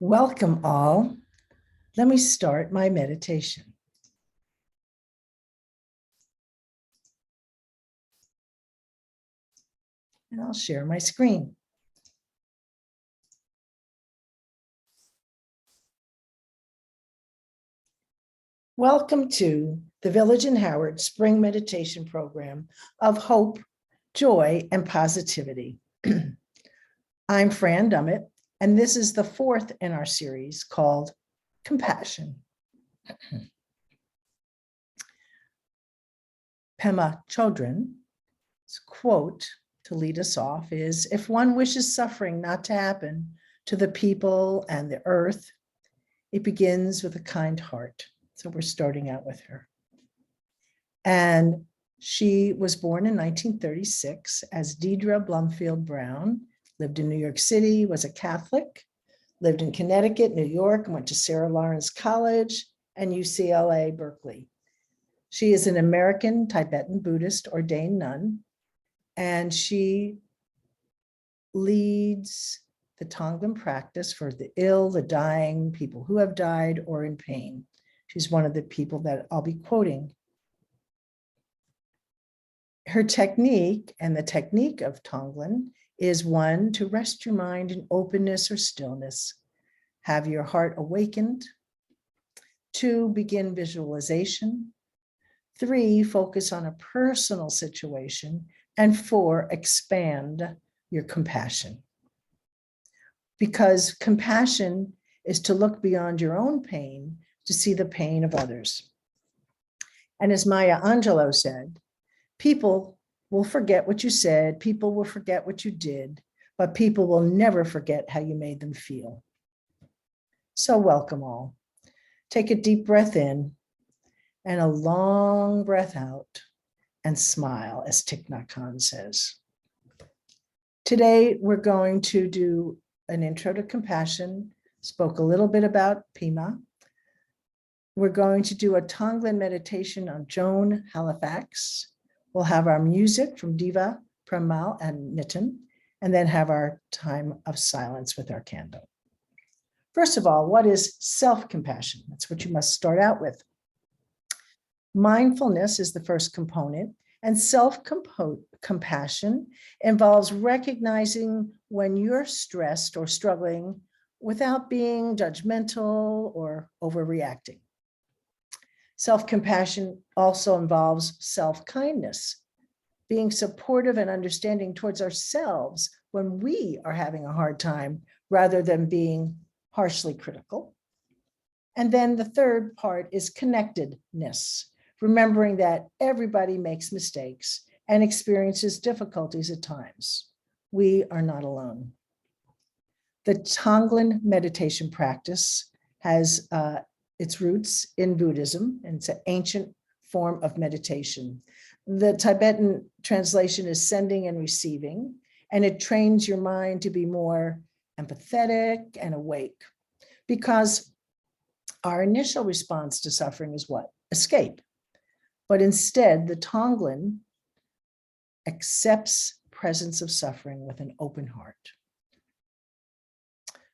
Welcome all. Let me start my meditation. And I'll share my screen. Welcome to the Village in Howard Spring Meditation Program of Hope, Joy, and Positivity. I'm Fran Dummett, and this is the fourth in our series called Compassion. Pema Chödrön's quote to lead us off is, "If one wishes suffering not to happen to the people and the earth, it begins with a kind heart." So we're starting out with her. And she was born in 1936 as Deidre Blumfield Brown, lived in New York City, was a Catholic, lived in Connecticut, New York, and went to Sarah Lawrence College and UCLA Berkeley. She is an American Tibetan Buddhist ordained nun, and she leads the Tonglen practice for the ill, the dying, people who have died or in pain. She's one of the people that I'll be quoting. Her technique and the technique of Tonglen is one, to rest your mind in openness or stillness, have your heart awakened. 2, begin visualization. 3, focus on a personal situation. And 4, expand your compassion. Because compassion is to look beyond your own pain to see the pain of others. And as Maya Angelou said, people will forget what you said, people will forget what you did, but people will never forget how you made them feel. So welcome all. Take a deep breath in and a long breath out and smile, as Thich Nhat Hanh says. Today, we're going to do an intro to compassion, spoke a little bit about Pema. We're going to do a Tonglen meditation on Joan Halifax. We'll have our music from Deva Premal and Nitin, and then have our time of silence with our candle. First of all, what is self-compassion? That's what you must start out with. Mindfulness is the first component, and self-compassion involves recognizing when you're stressed or struggling without being judgmental or overreacting. Self-compassion also involves self-kindness, being supportive and understanding towards ourselves when we are having a hard time, rather than being harshly critical. And then the third part is connectedness, remembering that everybody makes mistakes and experiences difficulties at times. We are not alone. The Tonglen meditation practice has its roots in Buddhism, and it's an ancient form of meditation. The Tibetan translation is sending and receiving, and it trains your mind to be more empathetic and awake, because our initial response to suffering is what? Escape. But instead, the Tonglen accepts presence of suffering with an open heart.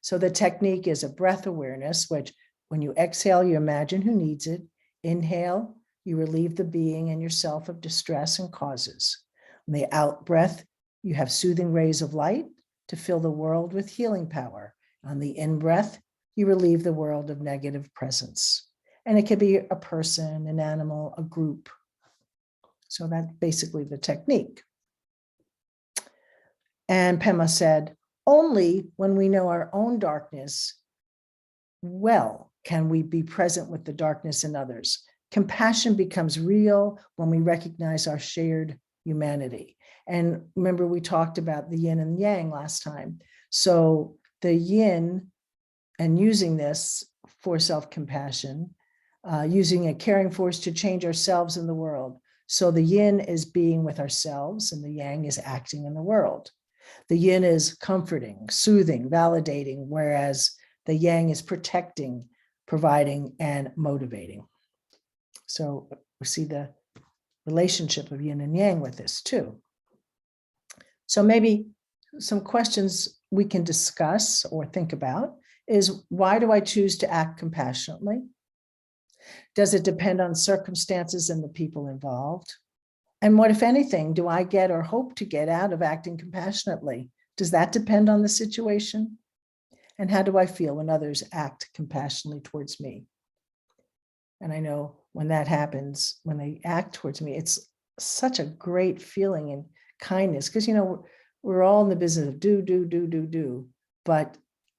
So the technique is a breath awareness, which when you exhale, you imagine who needs it. Inhale, you relieve the being and yourself of distress and causes. On the out breath, you have soothing rays of light to fill the world with healing power. On the in breath, you relieve the world of negative presence. And it could be a person, an animal, a group. So that's basically the technique. And Pema said, only when we know our own darkness well can we be present with the darkness in others. Compassion becomes real when we recognize our shared humanity. And remember, we talked about the yin and yang last time. So the yin, and using this for self-compassion, using a caring force to change ourselves in the world. So the yin is being with ourselves, and the yang is acting in the world. The yin is comforting, soothing, validating, whereas the yang is protecting, providing, and motivating. So we see the relationship of yin and yang with this too. So maybe some questions we can discuss or think about is, why do I choose to act compassionately? Does it depend on circumstances and the people involved? And what, if anything, do I get or hope to get out of acting compassionately? Does that depend on the situation? And how do I feel when others act compassionately towards me? And I know when that happens, when they act towards me, it's such a great feeling and kindness, because, we're all in the business of do. But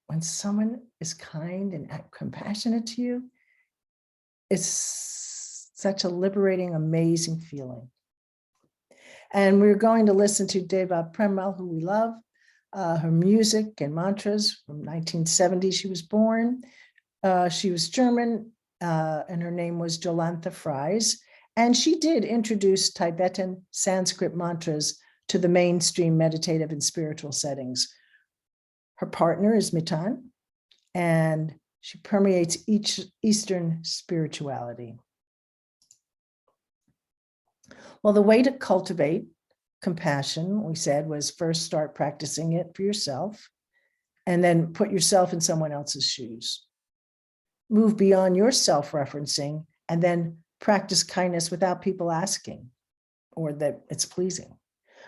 when someone is kind and compassionate to you, it's such a liberating, amazing feeling. And we're going to listen to Deva Premal, who we love, her music and mantras from 1970. She was born. She was German, and her name was Jolantha Fries. And she did introduce Tibetan Sanskrit mantras to the mainstream meditative and spiritual settings. Her partner is Mitan, and she permeates Eastern spirituality. Well, the way to cultivate compassion, we said, was first start practicing it for yourself, and then put yourself in someone else's shoes. Move beyond your self-referencing, and then practice kindness without people asking or that it's pleasing.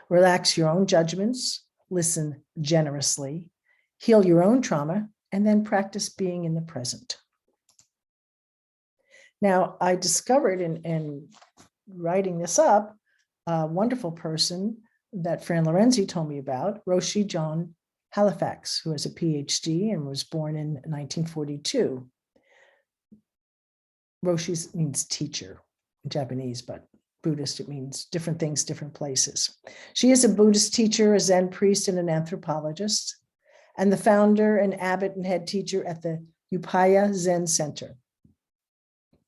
Relax your own judgments, listen generously, heal your own trauma, and then practice being in the present. Now, I discovered in writing this up, a wonderful person that Fran Lorenzi told me about, Roshi Joan Halifax, who has a PhD and was born in 1942. Roshi means teacher in Japanese, but Buddhist, it means different things, different places. She is a Buddhist teacher, a Zen priest, and an anthropologist, and the founder and abbot and head teacher at the Upaya Zen Center.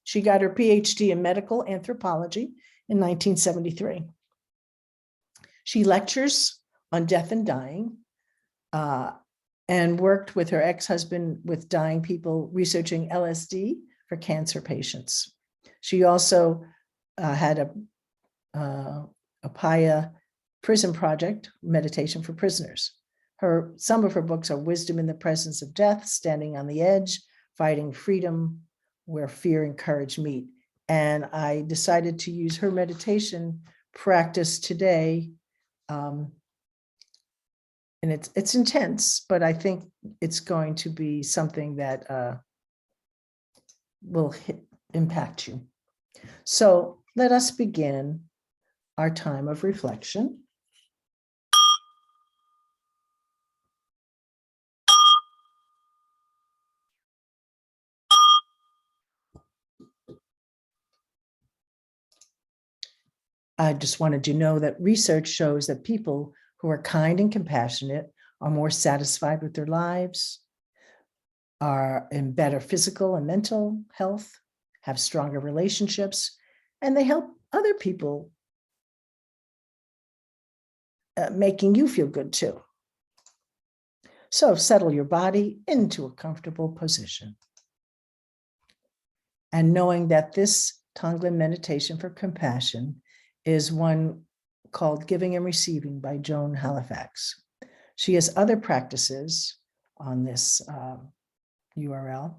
She got her PhD in medical anthropology in 1973. She lectures on death and dying, and worked with her ex-husband with dying people, researching LSD for cancer patients. She also had a Upaya prison project, meditation for prisoners. Some of her books are Wisdom in the Presence of Death, Standing on the Edge, Fighting Freedom, Where Fear and Courage Meet. And I decided to use her meditation practice today. And it's intense, but I think it's going to be something that will impact you. So let us begin our time of reflection. I just wanted you to know that research shows that people who are kind and compassionate are more satisfied with their lives, are in better physical and mental health, have stronger relationships, and they help other people, making you feel good too. So settle your body into a comfortable position. And knowing that this Tonglen meditation for compassion is one called Giving and Receiving by Joan Halifax. She has other practices on this URL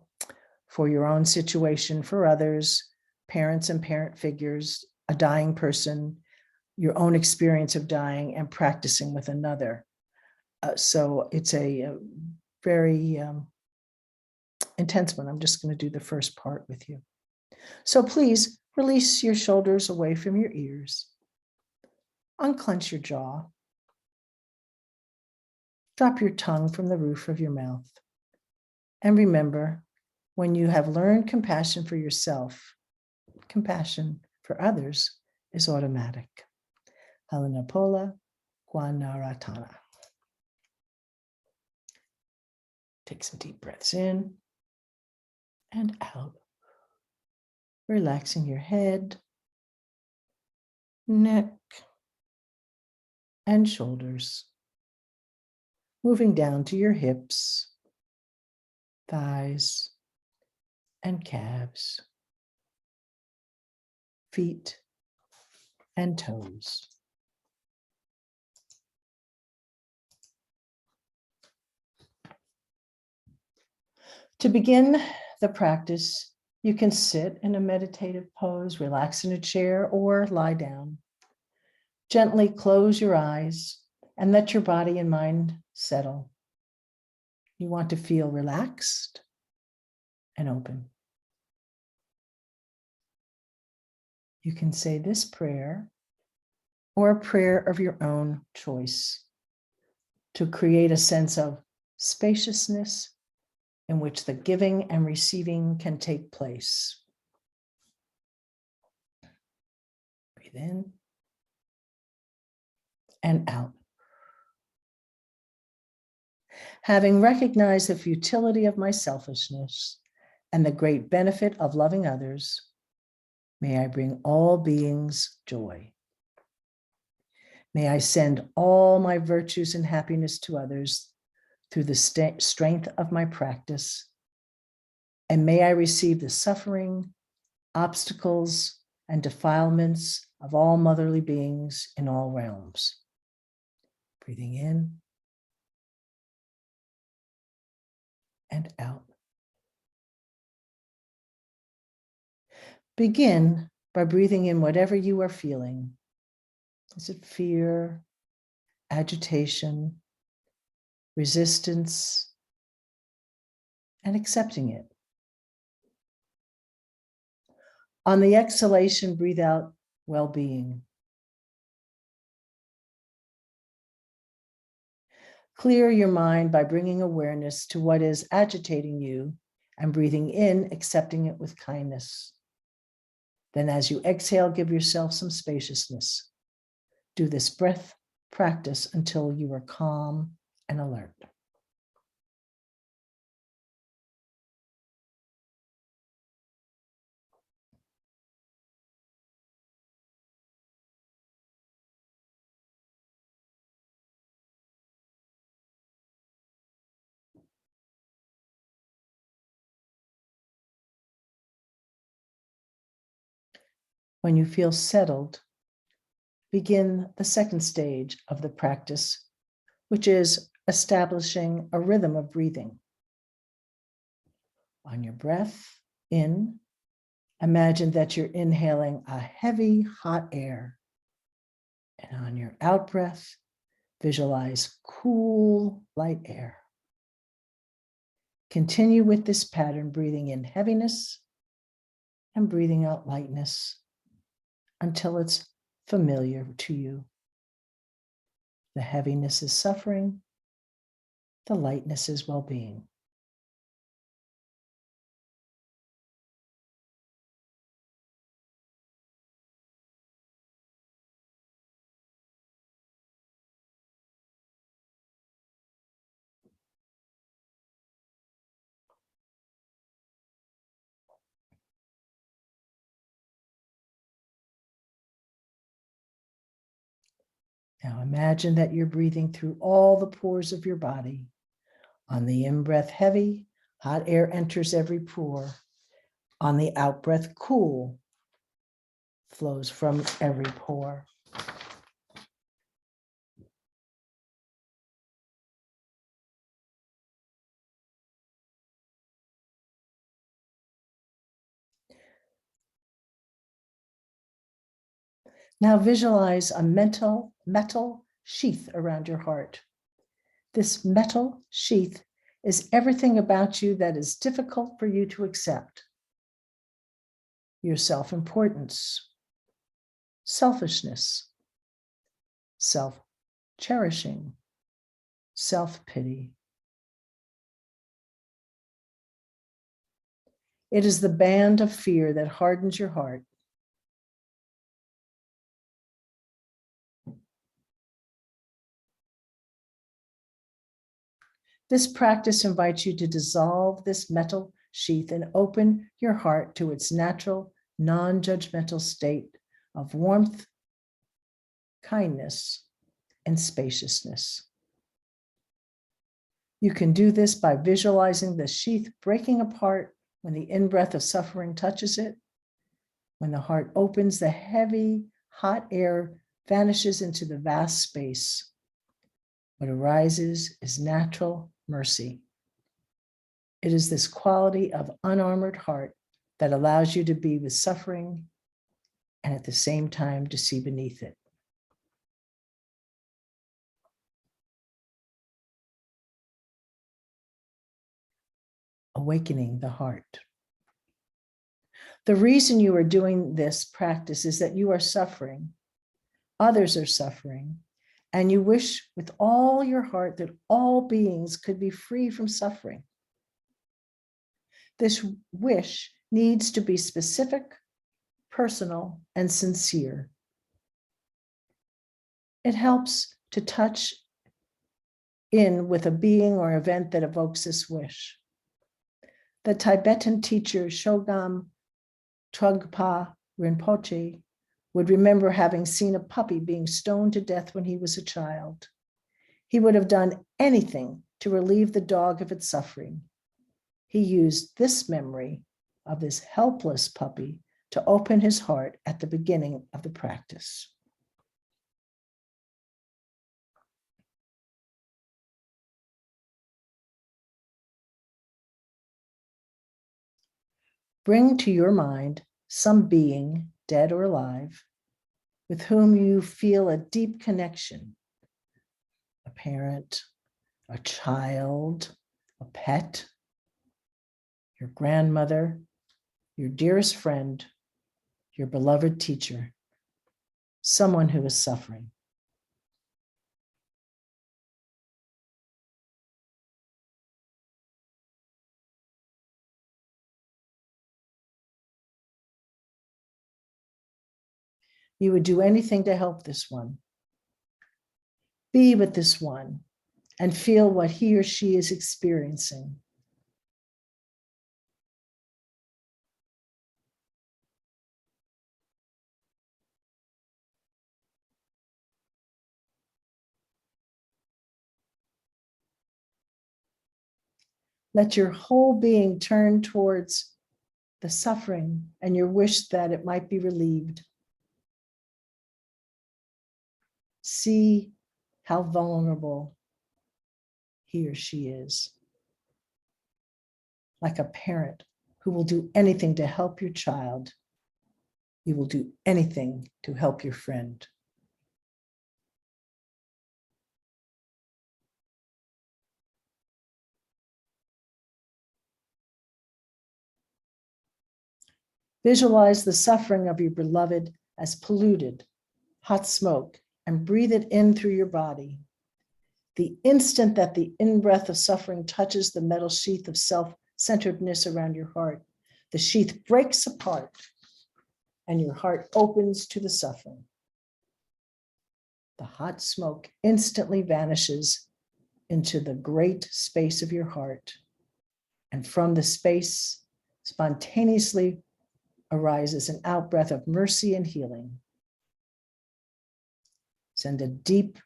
for your own situation, for others, parents and parent figures, a dying person, your own experience of dying, and practicing with another. So it's a very intense one. I'm just going to do the first part with you. So please release your shoulders away from your ears. Unclench your jaw. Drop your tongue from the roof of your mouth. And remember, when you have learned compassion for yourself, compassion for others is automatic. Halanapola Guanaratana. Take some deep breaths in and out. Relaxing your head, neck, and shoulders. Moving down to your hips, thighs, and calves, feet, and toes. To begin the practice, you can sit in a meditative pose, relax in a chair, or lie down. Gently close your eyes and let your body and mind settle. You want to feel relaxed and open. You can say this prayer or a prayer of your own choice to create a sense of spaciousness in which the giving and receiving can take place. Breathe in and out. Having recognized the futility of my selfishness and the great benefit of loving others, may I bring all beings joy. May I send all my virtues and happiness to others through the strength of my practice. And may I receive the suffering, obstacles, and defilements of all motherly beings in all realms. Breathing in and out. Begin by breathing in whatever you are feeling. Is it fear, agitation, resistance, and accepting it? On the exhalation, breathe out well-being. Clear your mind by bringing awareness to what is agitating you and breathing in, accepting it with kindness. Then as you exhale, give yourself some spaciousness. Do this breath practice until you are calm and alert. When you feel settled, begin the second stage of the practice, which is establishing a rhythm of breathing. On your breath in, imagine that you're inhaling a heavy, hot air. And on your out breath, visualize cool, light air. Continue with this pattern, breathing in heaviness and breathing out lightness until it's familiar to you. The heaviness is suffering, the lightness is well-being. Now imagine that you're breathing through all the pores of your body. On the in-breath, heavy, hot air enters every pore. On the out-breath, cool, flows from every pore. Now visualize a metal sheath around your heart. This metal sheath is everything about you that is difficult for you to accept. Your self-importance, selfishness, self-cherishing, self-pity. It is the band of fear that hardens your heart. This practice invites you to dissolve this metal sheath and open your heart to its natural, non-judgmental state of warmth, kindness, and spaciousness. You can do this by visualizing the sheath breaking apart when the in-breath of suffering touches it. When the heart opens, the heavy, hot air vanishes into the vast space. What arises is natural mercy. It is this quality of unarmored heart that allows you to be with suffering and at the same time to see beneath it. Awakening the heart. The reason you are doing this practice is that you are suffering, others are suffering, and you wish with all your heart that all beings could be free from suffering. This wish needs to be specific, personal, and sincere. It helps to touch in with a being or event that evokes this wish. The Tibetan teacher Shogam Trungpa Rinpoche would remember having seen a puppy being stoned to death when he was a child. He would have done anything to relieve the dog of its suffering. He used this memory of this helpless puppy to open his heart at the beginning of the practice. Bring to your mind some being, dead or alive, with whom you feel a deep connection. A parent, a child, a pet, your grandmother, your dearest friend, your beloved teacher, someone who is suffering. You would do anything to help this one. Be with this one and feel what he or she is experiencing. Let your whole being turn towards the suffering and your wish that it might be relieved. See how vulnerable he or she is. Like a parent who will do anything to help your child, you will do anything to help your friend. Visualize the suffering of your beloved as polluted, hot smoke, and breathe it in through your body. The instant that the in-breath of suffering touches the metal sheath of self-centeredness around your heart, the sheath breaks apart and your heart opens to the suffering. The hot smoke instantly vanishes into the great space of your heart, and from the space spontaneously arises an outbreath of mercy and healing. Send a deep,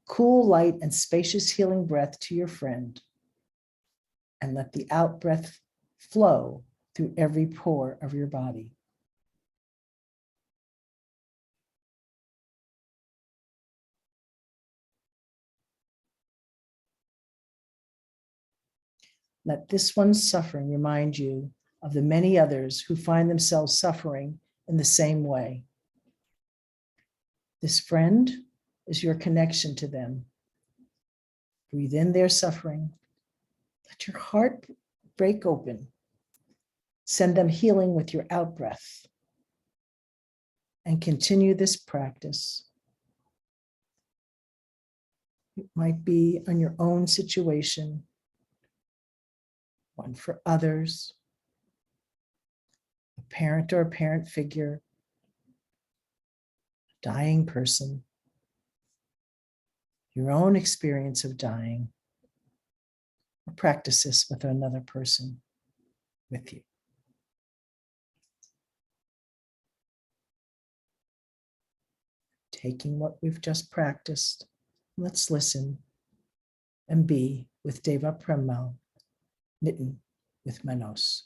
cool, light, and spacious healing breath to your friend, and let the outbreath flow through every pore of your body. Let this one's suffering remind you of the many others who find themselves suffering in the same way. This friend is your connection to them. Breathe in their suffering. Let your heart break open. Send them healing with your outbreath. And continue this practice. It might be on your own situation, one for others, a parent or a parent figure, a dying person, your own experience of dying, or practice this with another person with you. Taking what we've just practiced, let's listen and be with Deva Premal, Mitten with Manos.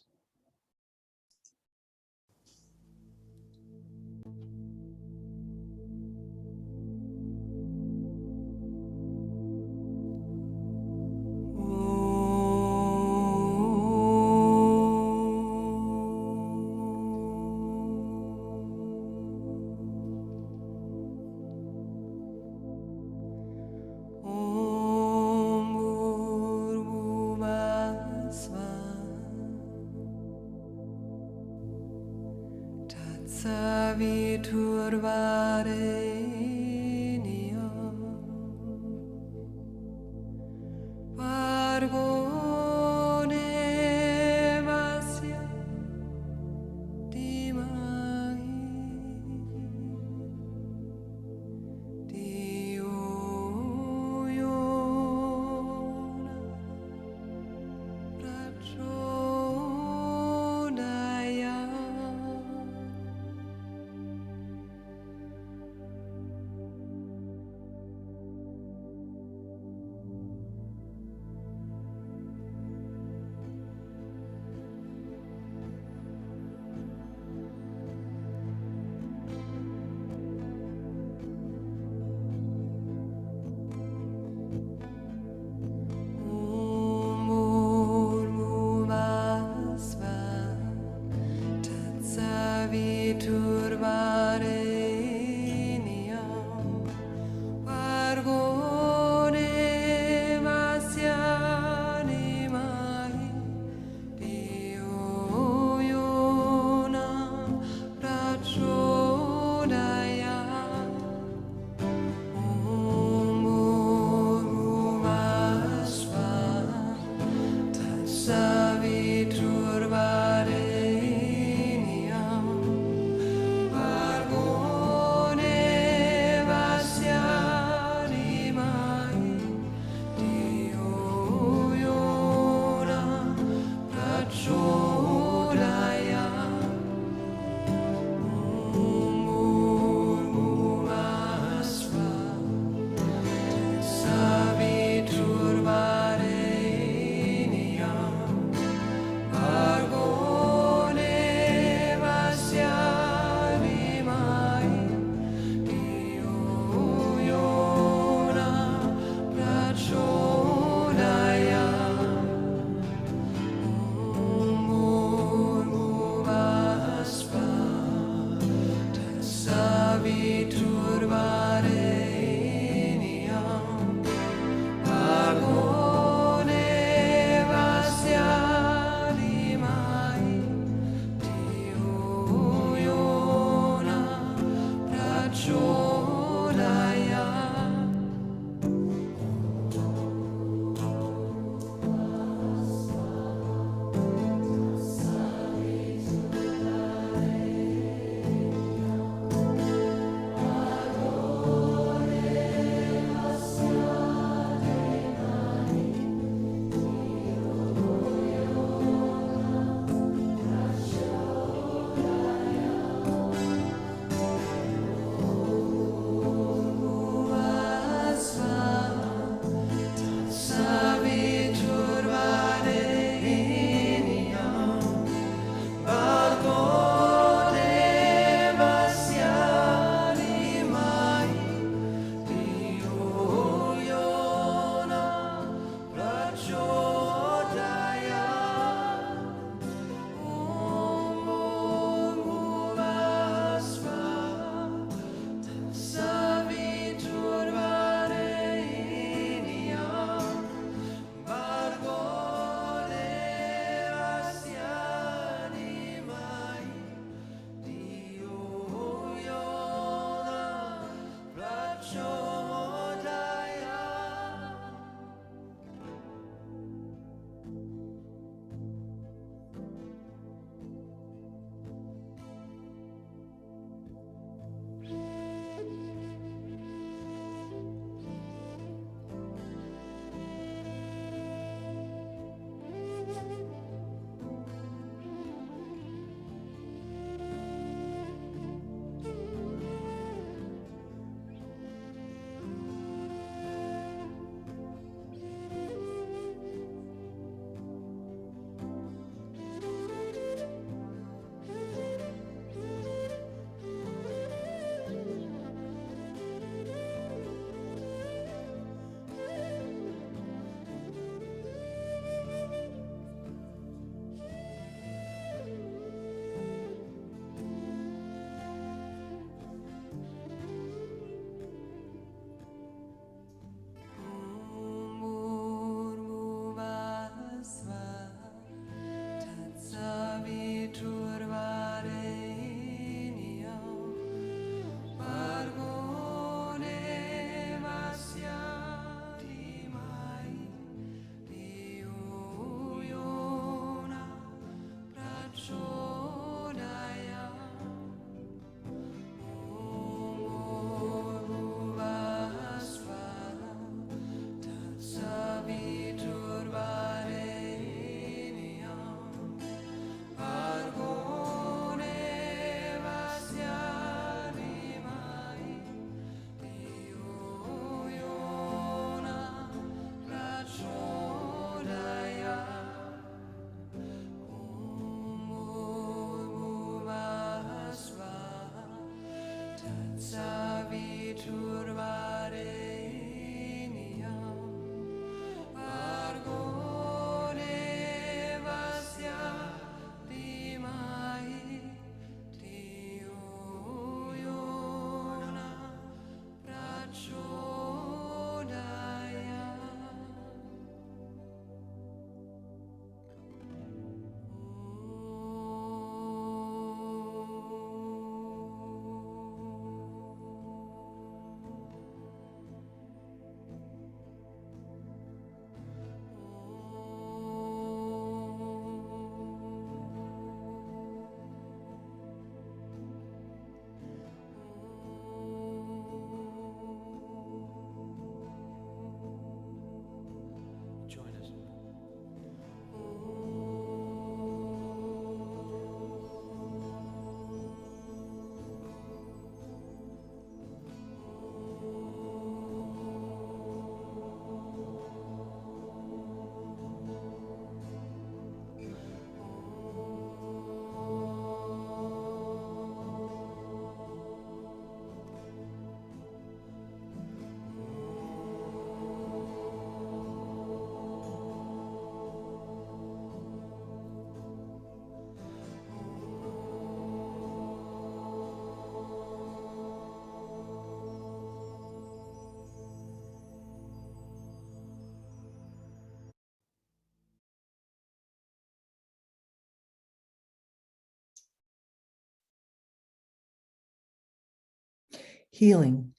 Healing.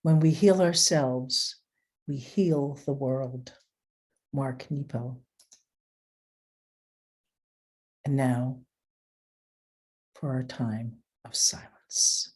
When we heal ourselves, we heal the world. Mark Nepo. And now for our time of silence.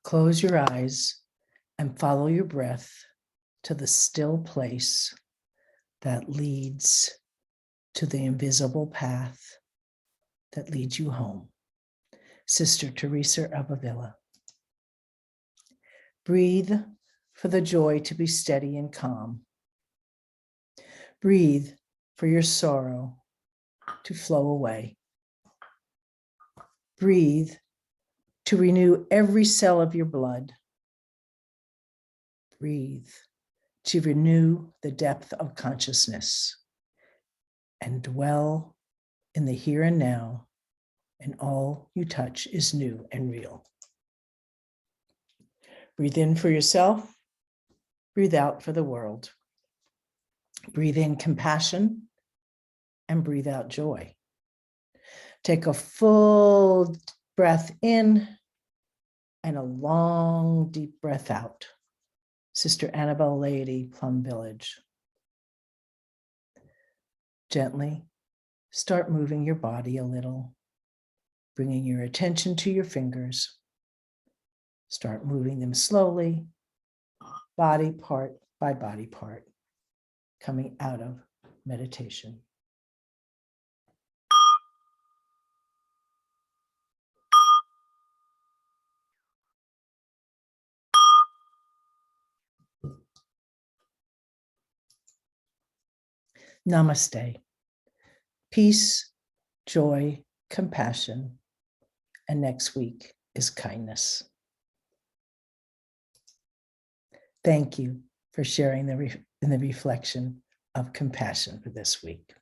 Close your eyes and follow your breath to the still place that leads to the invisible path that leads you home. Sister Teresa of Avila. Breathe for the joy to be steady and calm. Breathe for your sorrow to flow away. Breathe to renew every cell of your blood. Breathe to renew the depth of consciousness and dwell in the here and now, and all you touch is new and real. Breathe in for yourself, breathe out for the world. Breathe in compassion and breathe out joy. Take a full breath in and a long, deep breath out. Sister Annabelle Lady, Plum Village. Gently start moving your body a little, bringing your attention to your fingers. Start moving them slowly, body part by body part, coming out of meditation. Namaste. Peace, joy, compassion, and next week is kindness. Thank you for sharing in the reflection of compassion for this week.